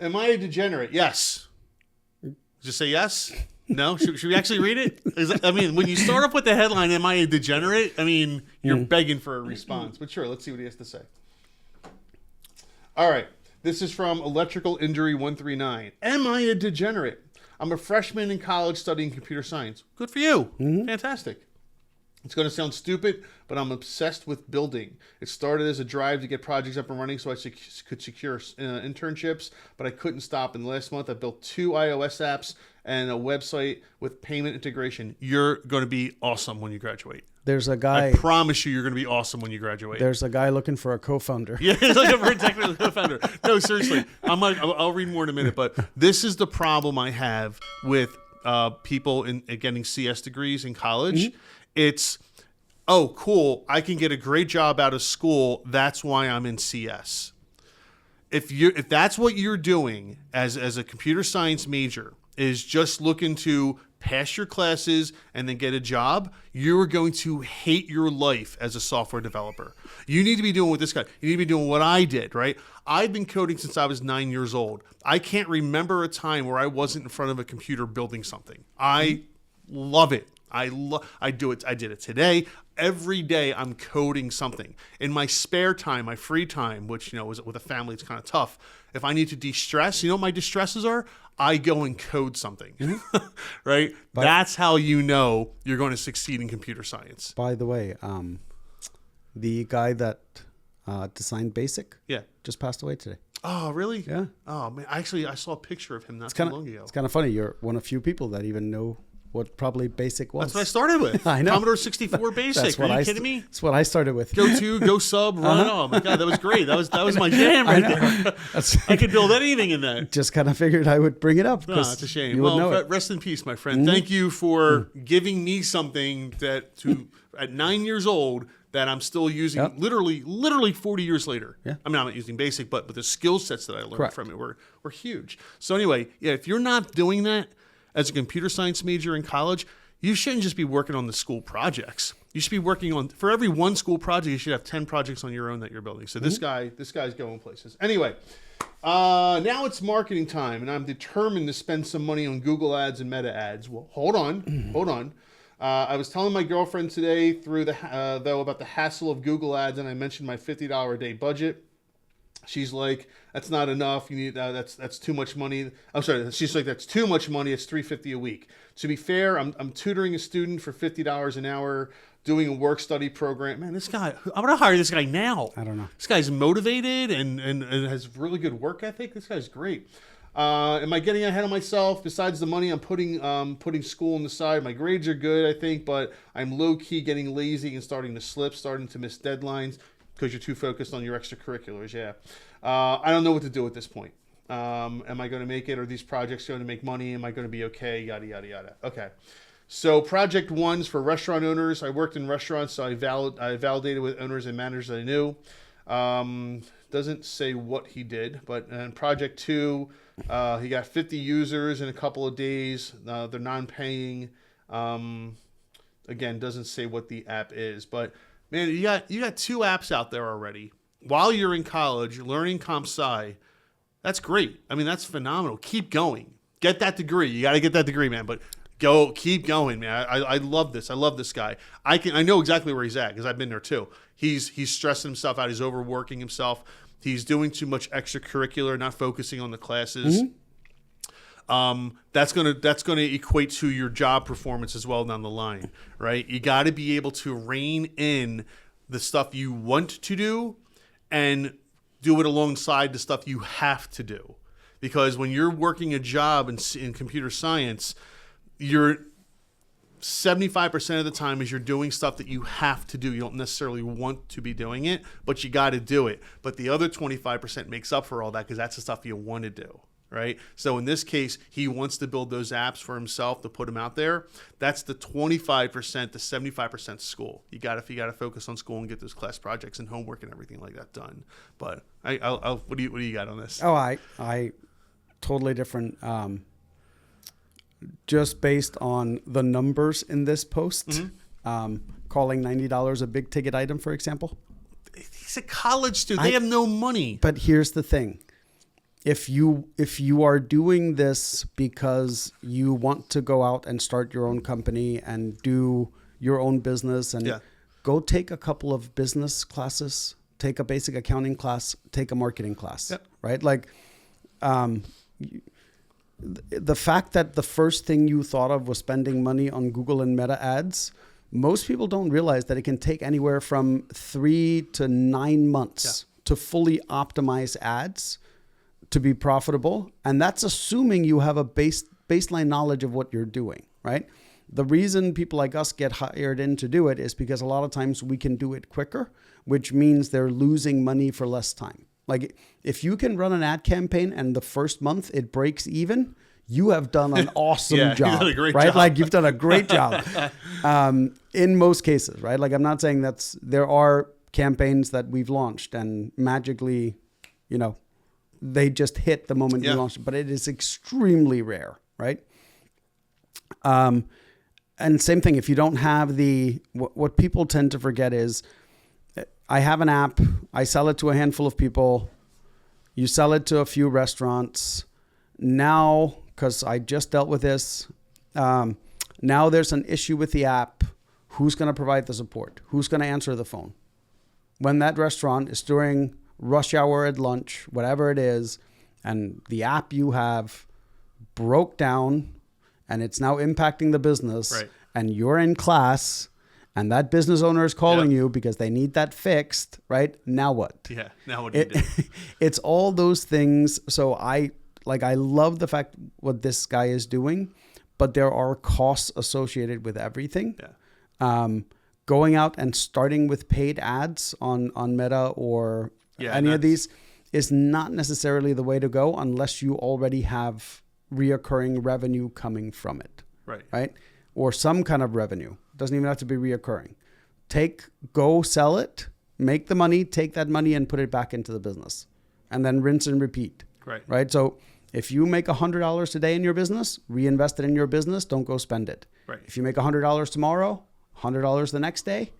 Am I a degenerate? Yes. Just say yes? No? Should we actually read it? When you start off with the headline, am I a degenerate? You're begging for a response. But sure, let's see what he has to say. All right. This is from Electrical Injury 139. Am I a degenerate? I'm a freshman in college studying computer science. Good for you. Mm-hmm. Fantastic. It's going to sound stupid, but I'm obsessed with building. It started as a drive to get projects up and running so I could secure internships, but I couldn't stop. And last month, I built 2 iOS apps and a website with payment integration. You're going to be awesome when you graduate. There's a guy. I promise you're going to be awesome when you graduate. There's a guy looking for a co-founder. Yeah, he's looking for a technical co-founder. No, seriously. I'll read more in a minute, but this is the problem I have with people in getting CS degrees in college. Mm-hmm. It's, oh, cool, I can get a great job out of school. That's why I'm in CS. If that's what you're doing as a computer science major, is just looking to pass your classes and then get a job, you're going to hate your life as a software developer. You need to be doing what this guy, you need to be doing what I did, right? I've been coding since I was 9 years old. I can't remember a time where I wasn't in front of a computer building something. I love it. I do it. I did it today. Every day I'm coding something. In my spare time, my free time, which, with a family, it's kind of tough. If I need to de-stress, what my distresses are? I go and code something, right? That's how you know you're going to succeed in computer science. By the way, the guy that designed BASIC just passed away today. Oh, really? Yeah. Oh, man. Actually, I saw a picture of him not too long ago. It's kind of funny. You're one of few people that even know what probably BASIC was. That's what I started with. I know. Commodore 64 BASIC. Are you kidding me? That's what I started with. Go sub, run. Oh my God, that was great. That was my jam right there. I could build anything in that. Just kind of figured I would bring it up. No, it's a shame. Well, rest in peace, my friend. Mm-hmm. Thank you for giving me something that at 9 years old that I'm still using literally 40 years later. Yeah. I'm not using BASIC, but the skill sets that I learned from it were huge. So anyway, if you're not doing that as a computer science major in college, you shouldn't just be working on the school projects. You should be working on, for every one school project, you should have 10 projects on your own that you're building. So this guy's going places. Anyway, now it's marketing time, and I'm determined to spend some money on Google ads and meta ads. Well, hold on. I was telling my girlfriend today about the hassle of Google ads, and I mentioned my $50 a day budget. She's like, that's not enough. You need that's too much money. I'm sorry. She's like, that's too much money. It's $350 a week. To be fair, I'm tutoring a student for $50 an hour, doing a work study program. Man, this guy, I'm gonna hire this guy now. I don't know. This guy's motivated and has really good work ethic. This guy's great. Am I getting ahead of myself? Besides the money, I'm putting school on the side. My grades are good, I think, but I'm low key getting lazy and starting to miss deadlines. Because you're too focused on your extracurriculars, yeah. I don't know what to do at this point. Am I going to make it? Are these projects going to make money? Am I going to be okay? Yada, yada, yada. Okay. So project 1's for restaurant owners. I worked in restaurants, so I validated with owners and managers that I knew. Doesn't say what he did, but in project 2, he got 50 users in a couple of days. They're non-paying. Again, doesn't say what the app is, but man, you got 2 apps out there already. While you're in college, learning comp sci, that's great. That's phenomenal. Keep going. Get that degree. You got to get that degree, man. But keep going, man. I love this. I love this guy. I know exactly where he's at because I've been there too. He's stressing himself out. He's overworking himself. He's doing too much extracurricular, not focusing on the classes. Mm-hmm. That's gonna equate to your job performance as well down the line, right? You got to be able to rein in the stuff you want to do and do it alongside the stuff you have to do. Because when you're working a job in computer science, you're 75% of the time is you're doing stuff that you have to do. You don't necessarily want to be doing it, but you got to do it. But the other 25% makes up for all that because that's the stuff you want to do. Right? So in this case, he wants to build those apps for himself to put them out there. That's the 25% to 75% school. You got to focus on school and get those class projects and homework and everything like that done. But what do you got on this? Oh, I totally different. Just based on the numbers in this post, calling $90 a big ticket item, for example. He's a college student. They have no money. But here's the thing. if you are doing this because you want to go out and start your own company and do your own business, and go take a couple of business classes, take a basic accounting class, take a marketing class, right? Like, the fact that the first thing you thought of was spending money on Google and Meta ads, most people don't realize that it can take anywhere from 3 to 9 months to fully optimize ads to be profitable. And that's assuming you have a baseline knowledge of what you're doing, right? The reason people like us get hired in to do it is because a lot of times we can do it quicker, which means they're losing money for less time. Like, if you can run an ad campaign and the first month it breaks even, you have done an awesome job, you've done a great right? job. Like, you've done a great job in most cases, right? Like, I'm not saying there are campaigns that we've launched and magically, they just hit the moment you launched it, but it is extremely rare, right? And same thing, if you don't have what people tend to forget is, I have an app, I sell it to a handful of people, you sell it to a few restaurants. Now, because I just dealt with this, now there's an issue with the app. Who's going to provide the support? Who's going to answer the phone? When that restaurant is during rush hour at lunch, whatever it is, and the app you have broke down and it's now impacting the business, and you're in class and that business owner is calling you because they need that fixed, right? Now what? Yeah, now what do you do? It's all those things. So I love the fact what this guy is doing, but there are costs associated with everything. Going out and starting with paid ads on Meta or any of these is not necessarily the way to go unless you already have reoccurring revenue coming from it. Right? Or some kind of revenue. Doesn't even have to be reoccurring. Go sell it, make the money, take that money and put it back into the business, and then rinse and repeat. Right? So if you make $100 today in your business, reinvest it in your business. Don't go spend it. If you make $100 tomorrow, $100 the next day,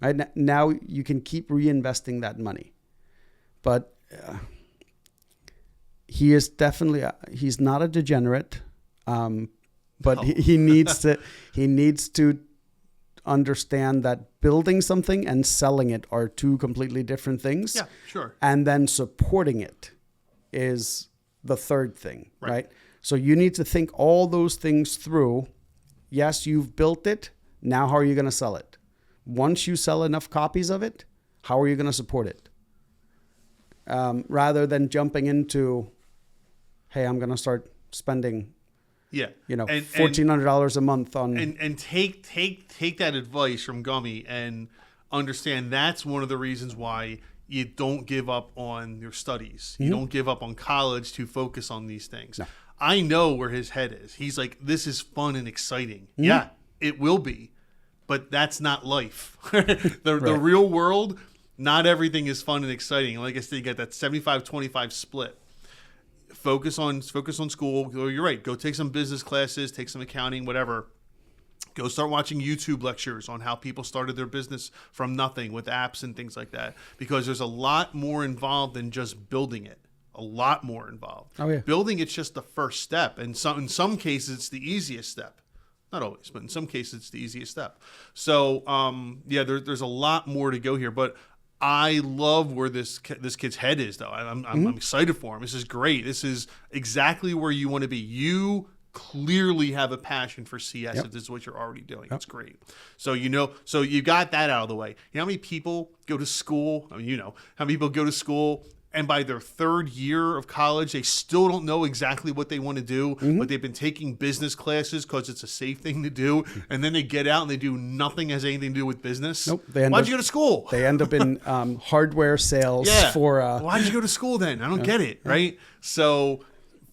right? Now you can keep reinvesting that money. But he is definitely, he's not a degenerate, but he needs to understand that building something and selling it are two completely different things. Yeah, sure. And then supporting it is the third thing, right? So you need to think all those things through. Yes, you've built it. Now, how are you going to sell it? Once you sell enough copies of it, how are you going to support it? Rather than jumping into, hey, I'm going to start spending, $1,400 a month on. And take that advice from Gummy and understand that's one of the reasons why you don't give up on your studies. You don't give up on college to focus on these things. No. I know where his head is. He's like, this is fun and exciting. Yeah, it will be. But that's not life. The real world, not everything is fun and exciting. Like I said, you get that 75-25 split. Focus on school. You're right. Go take some business classes, take some accounting, whatever. Go start watching YouTube lectures on how people started their business from nothing with apps and things like that. Because there's a lot more involved than just building it. A lot more involved. Oh, yeah. Building it's just the first step. And in some cases, it's the easiest step. Not always, but in some cases, it's the easiest step. So, there's a lot more to go here. But I love where this kid's head is, though. I'm excited for him. This is great. This is exactly where you want to be. You clearly have a passion for CS if this is what you're already doing. That's great. So, so you got that out of the way. You know how many people go to school? I mean, how many people go to school and by their third year of college, they still don't know exactly what they want to do, but they've been taking business classes because it's a safe thing to do. And then they get out and they do nothing that has anything to do with business. Nope. Why'd you go to school? They end up in hardware sales for... Why'd you go to school then? I don't get it, right? So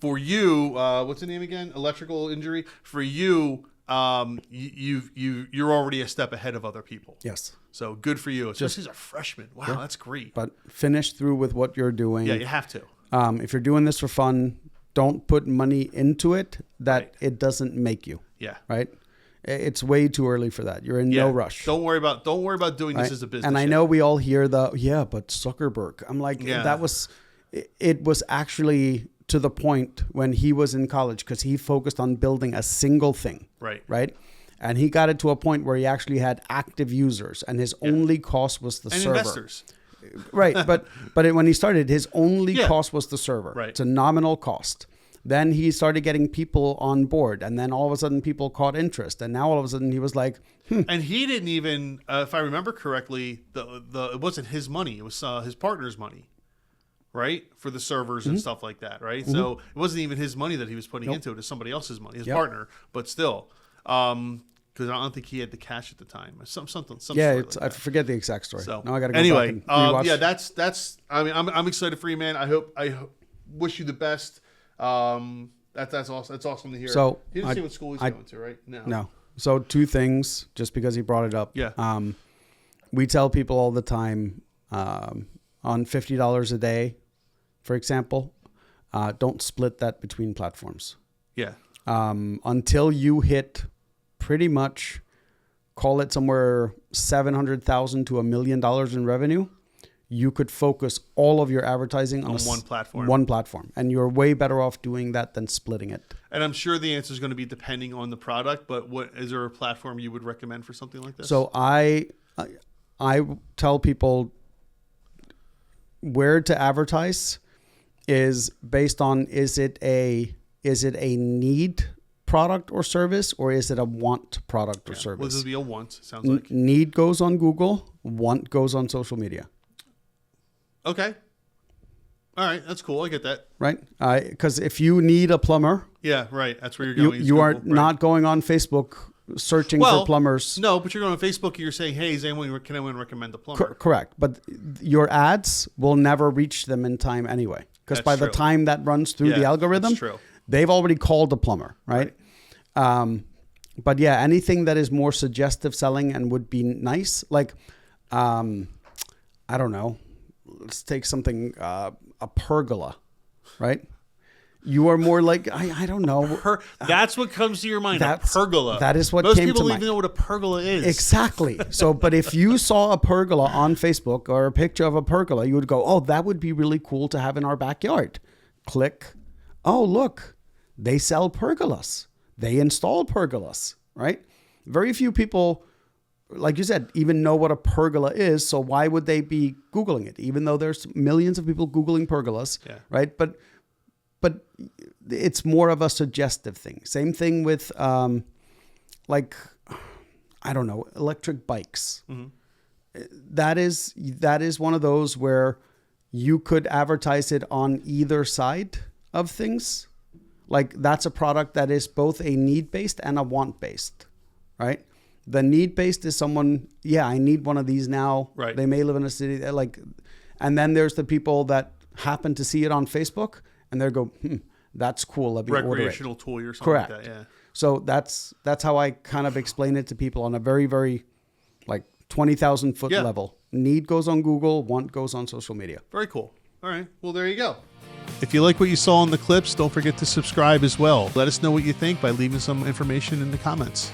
for you, what's the name again? Electrical injury. For you, you're already a step ahead of other people. Yes. So good for you. Especially as a freshman. Wow, that's great. But finish through with what you're doing. Yeah, you have to. If you're doing this for fun, don't put money into it that it doesn't make you. Yeah. Right? It's way too early for that. You're in no rush. Don't worry about doing this as a business. And I know we all hear but Zuckerberg. I'm like, it was actually to the point when he was in college, because he focused on building a single thing. Right. And he got it to a point where he actually had active users, and his only cost was the server. Investors. Right. But when he started, his only cost was the server. Right. It's a nominal cost. Then he started getting people on board, and then all of a sudden people caught interest, and now all of a sudden he was like, And he didn't even, if I remember correctly, it wasn't his money; it was his partner's money, right, for the servers and stuff like that, right? So it wasn't even his money that he was putting into it; it's somebody else's money, his partner. But still, because I don't think he had the cash at the time. Something. yeah, sort of I forget the exact story. So now I got to go anyway, back and rewatch. yeah, that's. I mean, I'm excited for you, man. I wish you the best. That's awesome. That's awesome to hear. So he didn't say what school he's going to, right? No. So 2 things, just because he brought it up. Yeah. We tell people all the time, on $50 a day, for example, don't split that between platforms. Yeah. Until you hit pretty much, call it somewhere $700,000 to $1 million in revenue, you could focus all of your advertising on one platform. One platform, and you're way better off doing that than splitting it. And I'm sure the answer is going to be depending on the product. But what is there a platform you would recommend for something like this? So I tell people where to advertise is based on is it a need product or service, or is it a want product or service? Well, this would be a want. Sounds like need goes on Google, want goes on social media. Okay. All right. That's cool. I get that. Right. Because if you need a plumber. Yeah, right. That's where you're going. You are not going on Facebook searching for plumbers. No, but you're going on Facebook. You're saying, hey, can anyone recommend a plumber? Correct. But your ads will never reach them in time anyway. Because by the time that runs through the algorithm, they've already called a plumber. Right. But yeah, anything that is more suggestive selling and would be nice. Like, I don't know. Let's take something, a pergola, right? You are more like, I don't know. That's what comes to your mind, a pergola. That is what Most came to mind. Most people don't even know what a pergola is. Exactly. So, but if you saw a pergola on Facebook or a picture of a pergola, you would go, oh, that would be really cool to have in our backyard. Click. Oh, look, they sell pergolas. They install pergolas, right? Very few people, like you said, even know what a pergola is. So why would they be Googling it? Even though there's millions of people Googling pergolas, right? But it's more of a suggestive thing. Same thing with, like, I don't know, electric bikes. Mm-hmm. That is one of those where you could advertise it on either side of things. Like, that's a product that is both a need-based and a want-based, right? The need-based is someone, I need one of these now. Right. They may live in a city, and then there's the people that happen to see it on Facebook, and they go, that's cool. Let me order it. Recreational tool or something like that, yeah. So that's how I kind of explain it to people on a very, very, 20,000 foot level. Need goes on Google, want goes on social media. Very cool. All right. Well, there you go. If you like what you saw in the clips, don't forget to subscribe as well. Let us know what you think by leaving some information in the comments.